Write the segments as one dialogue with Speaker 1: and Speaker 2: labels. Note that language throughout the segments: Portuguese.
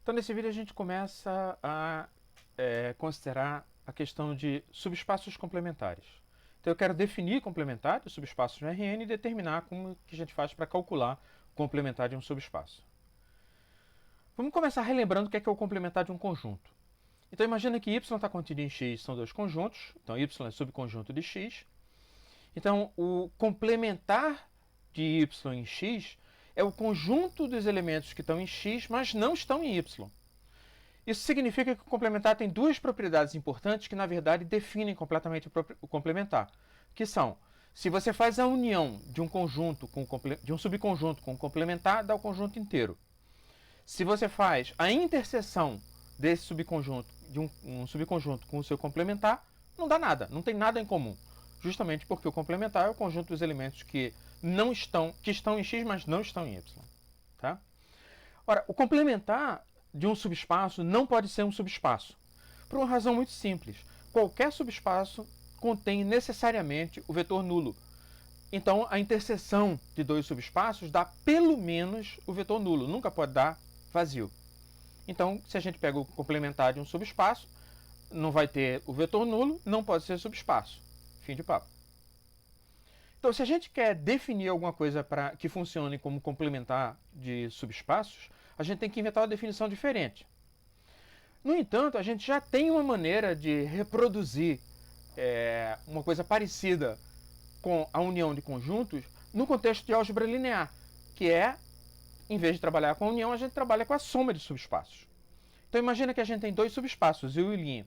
Speaker 1: Então, nesse vídeo, a gente começa a considerar a questão de subespaços complementares. Então, eu quero definir complementares, subespaços no Rn, e determinar como que a gente faz para calcular o complementar de um subespaço. Vamos começar relembrando o que é o complementar de um conjunto. Então, imagina que y está contido em x, são dois conjuntos. Então, y é subconjunto de x. Então, o complementar de y em x é o conjunto dos elementos que estão em x, mas não estão em y. Isso significa que o complementar tem duas propriedades importantes que, na verdade, definem completamente o complementar, que são: se você faz a união de um conjunto de um subconjunto com um complementar, dá o conjunto inteiro. Se você faz a interseção desse subconjunto de um subconjunto com o seu complementar, não dá nada, não tem nada em comum. Justamente porque o complementar é o conjunto dos elementos que estão em x, mas não estão em y. Tá? Ora, o complementar de um subespaço não pode ser um subespaço, por uma razão muito simples. Qualquer subespaço contém necessariamente o vetor nulo. Então, a interseção de dois subespaços dá pelo menos o vetor nulo, nunca pode dar vazio. Então, se a gente pega o complementar de um subespaço, não vai ter o vetor nulo, não pode ser subespaço. Fim de papo. Então, se a gente quer definir alguma coisa que funcione como complementar de subespaços, a gente tem que inventar uma definição diferente. No entanto, a gente já tem uma maneira de reproduzir uma coisa parecida com a união de conjuntos no contexto de álgebra linear, que é, em vez de trabalhar com a união, a gente trabalha com a soma de subespaços. Então, imagina que a gente tem dois subespaços, U e L.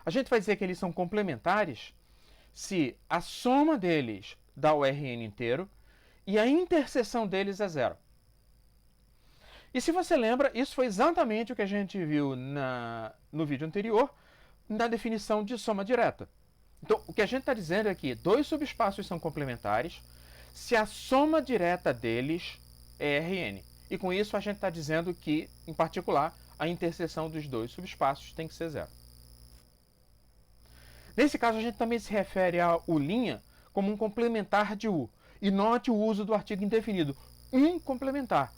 Speaker 1: A gente vai dizer que eles são complementares se a soma deles dá o Rn inteiro e a interseção deles é zero. E se você lembra, isso foi exatamente o que a gente viu no vídeo anterior, na definição de soma direta. Então, o que a gente está dizendo é que dois subespaços são complementares se a soma direta deles é Rn. E com isso a gente está dizendo que, em particular, a interseção dos dois subespaços tem que ser zero. Nesse caso, a gente também se refere a U' como um complementar de U. E note o uso do artigo indefinido, um complementar.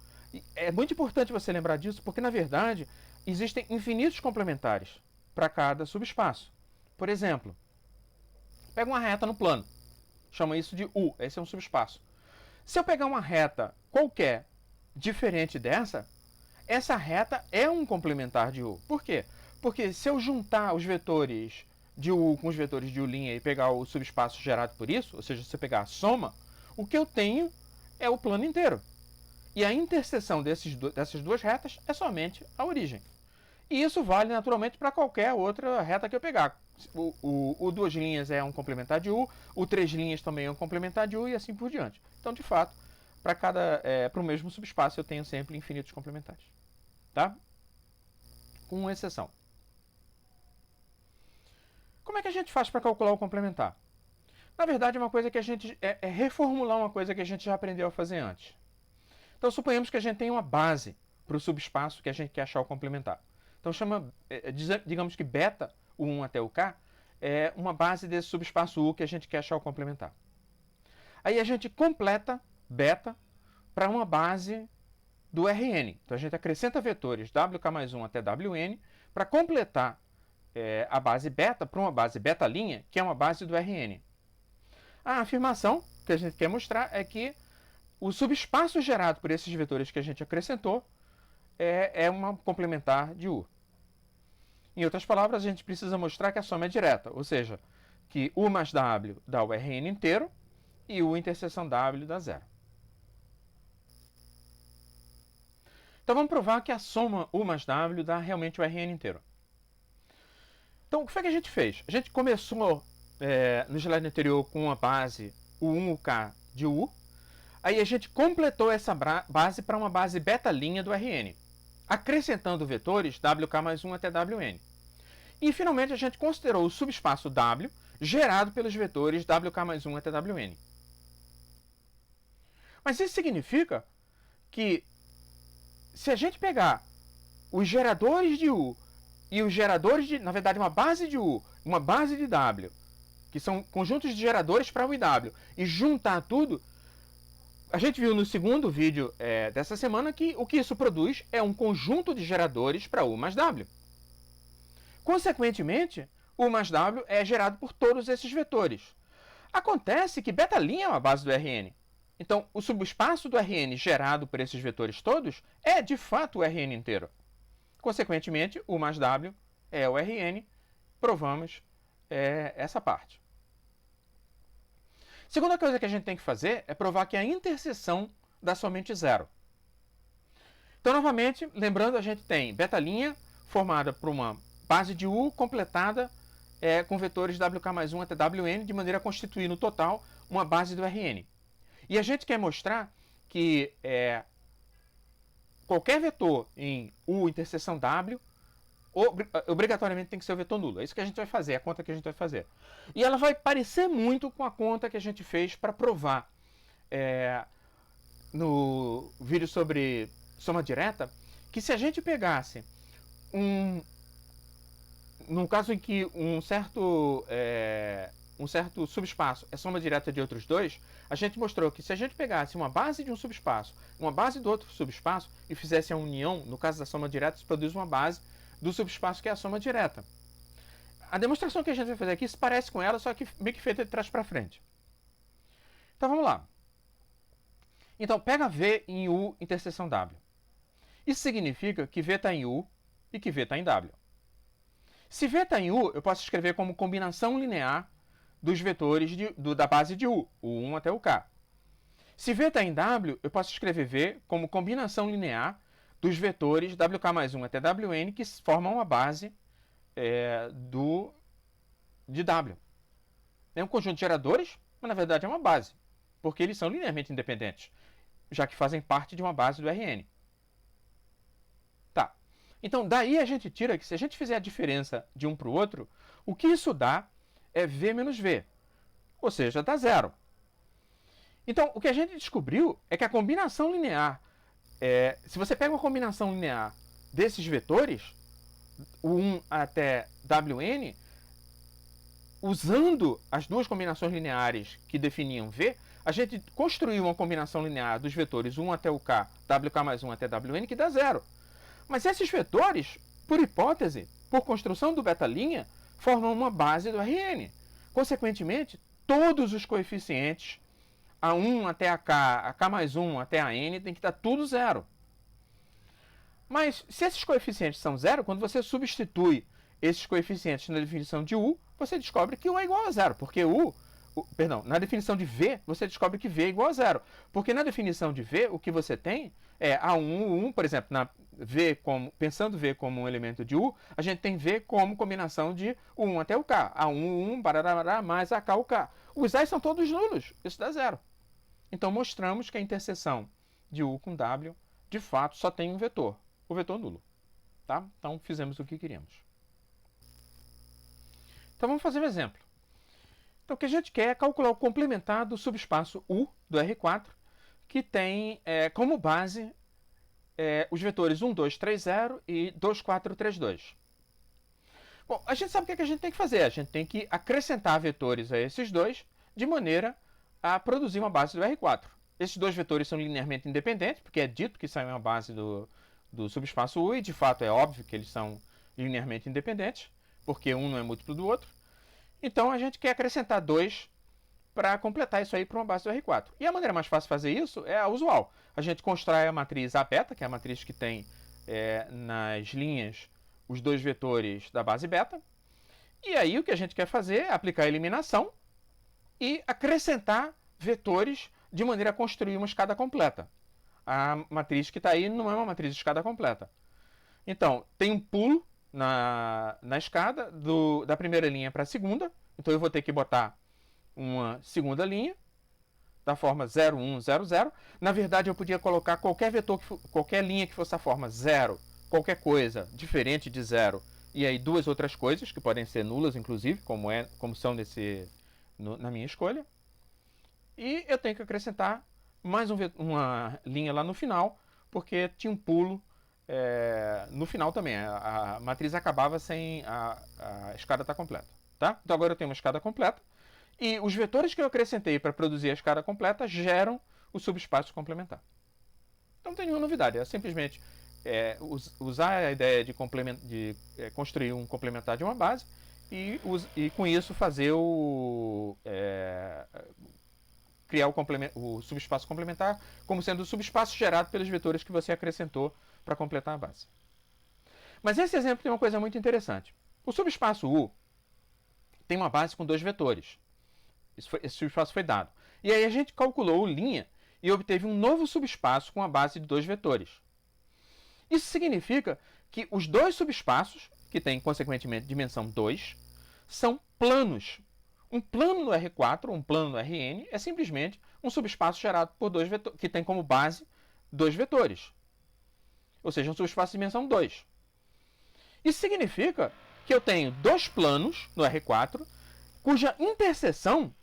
Speaker 1: É muito importante você lembrar disso, porque, na verdade, existem infinitos complementares para cada subespaço. Por exemplo, pega uma reta no plano, chama isso de U, esse é um subespaço. Se eu pegar uma reta qualquer diferente dessa, essa reta é um complementar de U. Por quê? Porque se eu juntar os vetores de U com os vetores de U' e pegar o subespaço gerado por isso, ou seja, se eu pegar a soma, o que eu tenho é o plano inteiro. E a interseção dessas duas retas é somente a origem. E isso vale naturalmente para qualquer outra reta que eu pegar. O duas linhas é um complementar de U, o três linhas também é um complementar de U e assim por diante. Então, de fato, para o mesmo subespaço eu tenho sempre infinitos complementares. Tá? Com uma exceção. Como é que a gente faz para calcular o complementar? Na verdade, é uma coisa que a gente é reformular uma coisa que a gente já aprendeu a fazer antes. Então, suponhamos que a gente tem uma base para o subespaço que a gente quer achar o complementar. Então, digamos que beta, o 1 até o k, é uma base desse subespaço U que a gente quer achar o complementar. Aí a gente completa beta para uma base do Rn. Então, a gente acrescenta vetores wk mais 1 até wn para completar a base beta para uma base beta', que é uma base do Rn. A afirmação que a gente quer mostrar é que o subespaço gerado por esses vetores que a gente acrescentou é uma complementar de U. Em outras palavras, a gente precisa mostrar que a soma é direta, ou seja, que U mais W dá o Rn inteiro e U interseção W dá zero. Então vamos provar que a soma U mais W dá realmente o Rn inteiro. Então o que foi que a gente fez? A gente começou no slide anterior com uma base U1UK de U. Aí a gente completou essa base para uma base beta' do Rn, acrescentando vetores wk mais 1 até wn. E finalmente a gente considerou o subespaço W gerado pelos vetores wk mais 1 até wn. Mas isso significa que se a gente pegar os geradores de U e os geradores de, na verdade, uma base de U, uma base de W, que são conjuntos de geradores para U e W, e juntar tudo, a gente viu no segundo vídeo dessa semana que o que isso produz é um conjunto de geradores para U mais W. Consequentemente, U mais W é gerado por todos esses vetores. Acontece que beta' é uma base do Rn. Então, o subespaço do Rn gerado por esses vetores todos é, de fato, o Rn inteiro. Consequentemente, U mais W é o Rn. Provamos essa parte. Segunda coisa que a gente tem que fazer é provar que a interseção dá somente zero. Então, novamente, lembrando, a gente tem beta' formada por uma base de U completada com vetores WK mais 1 até Wn, de maneira a constituir no total uma base do Rn. E a gente quer mostrar que qualquer vetor em U interseção W obrigatoriamente tem que ser o vetor nulo. É isso que a gente vai fazer, a conta que a gente vai fazer. E ela vai parecer muito com a conta que a gente fez para provar no vídeo sobre soma direta, que se a gente pegasse num caso em que um certo subespaço é soma direta de outros dois, a gente mostrou que se a gente pegasse uma base de um subespaço, uma base do outro subespaço e fizesse a união, no caso da soma direta, isso produz uma base do subespaço que é a soma direta. A demonstração que a gente vai fazer aqui se parece com ela, só que meio que feita de trás para frente. Então vamos lá. Então pega V em U interseção W. Isso significa que V está em U e que V está em W. Se V está em U, eu posso escrever como combinação linear dos vetores da base de U, U1 até o K. Se V está em W, eu posso escrever V como combinação linear dos vetores WK mais 1 até Wn, que formam a base de W. É um conjunto de geradores, mas na verdade é uma base, porque eles são linearmente independentes, já que fazem parte de uma base do Rn. Tá. Então, daí a gente tira que se a gente fizer a diferença de um para o outro, o que isso dá é V menos V, ou seja, dá zero. Então, o que a gente descobriu é que a combinação linear, se você pega uma combinação linear desses vetores, U1 até Wn, usando as duas combinações lineares que definiam V, a gente construiu uma combinação linear dos vetores 1 até o K, WK mais 1 até Wn, que dá zero. Mas esses vetores, por hipótese, por construção do beta', formam uma base do Rn. Consequentemente, todos os coeficientes A1 até a K mais 1 até a N, tem que dar tudo zero. Mas se esses coeficientes são zero, quando você substitui esses coeficientes na definição de U, você descobre que U é igual a zero, porque na definição de V, você descobre que V é igual a zero. Porque na definição de V, o que você tem é A1, U1, por exemplo, pensando V como um elemento de U, a gente tem V como combinação de U1 até o K. A1, U1, barará, mais AK, o K. Os A's são todos nulos, isso dá zero. Então mostramos que a interseção de U com W, de fato, só tem um vetor, o vetor nulo. Tá? Então fizemos o que queríamos. Então vamos fazer um exemplo. Então o que a gente quer é calcular o complementar do subespaço U do R4, que tem como base os vetores 1, 2, 3, 0 e 2, 4, 3, 2. Bom, a gente sabe o que a gente tem que fazer. A gente tem que acrescentar vetores a esses dois de maneira a produzir uma base do R4. Esses dois vetores são linearmente independentes, porque é dito que são uma base do subespaço U, e de fato é óbvio que eles são linearmente independentes, porque um não é múltiplo do outro. Então a gente quer acrescentar 2 para completar isso aí para uma base do R4. E a maneira mais fácil de fazer isso é a usual. A gente constrói a matriz A beta, que é a matriz que tem nas linhas os dois vetores da base beta. E aí o que a gente quer fazer é aplicar a eliminação e acrescentar vetores de maneira a construir uma escada completa. A matriz que está aí não é uma matriz de escada completa. Então, tem um pulo na escada da primeira linha para a segunda. Então eu vou ter que botar uma segunda linha da forma 0, 1, 0, 0. Na verdade, eu podia colocar qualquer vetor, qualquer linha que fosse a forma 0, qualquer coisa diferente de 0, e aí duas outras coisas, que podem ser nulas, inclusive, como são na minha escolha. E eu tenho que acrescentar mais uma linha lá no final, porque tinha um pulo no final também. A matriz acabava sem a escada estar completa. Tá? Então agora eu tenho uma escada completa. E os vetores que eu acrescentei para produzir a escada completa geram o subespaço complementar. Então não tem nenhuma novidade, é simplesmente usar a ideia de construir um complementar de uma base e com isso fazer criar o subespaço complementar como sendo o subespaço gerado pelos vetores que você acrescentou para completar a base. Mas esse exemplo tem uma coisa muito interessante. O subespaço U tem uma base com dois vetores. Esse subespaço foi dado. E aí a gente calculou o linha e obteve um novo subespaço com a base de dois vetores. Isso significa que os dois subespaços, que têm consequentemente dimensão 2, são planos. Um plano no R4, um plano no Rn, é simplesmente um subespaço gerado por dois vetores, que tem como base dois vetores. Ou seja, um subespaço de dimensão 2. Isso significa que eu tenho dois planos no R4, cuja interseção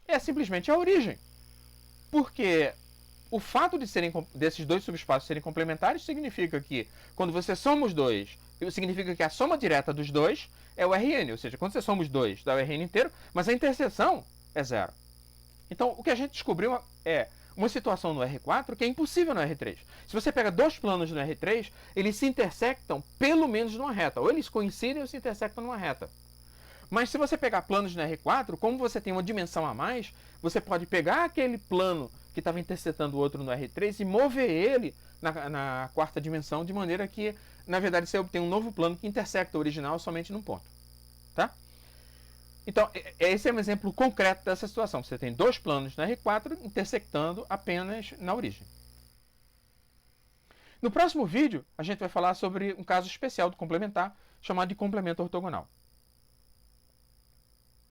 Speaker 1: é simplesmente a origem. Porque o fato desses dois subespaços serem complementares significa que, quando você soma os dois, significa que a soma direta dos dois é o Rn. Ou seja, quando você soma os dois, dá o Rn inteiro, mas a interseção é zero. Então, o que a gente descobriu é uma situação no R4 que é impossível no R3. Se você pega dois planos no R3, eles se intersectam pelo menos numa reta. Ou eles coincidem ou se intersectam numa reta. Mas se você pegar planos no R4, como você tem uma dimensão a mais, você pode pegar aquele plano que estava intersetando o outro no R3 e mover ele na quarta dimensão, de maneira que, na verdade, você obtém um novo plano que intersecta o original somente num ponto. Tá? Então, esse é um exemplo concreto dessa situação. Você tem dois planos na R4 intersectando apenas na origem. No próximo vídeo, a gente vai falar sobre um caso especial do complementar, chamado de complemento ortogonal.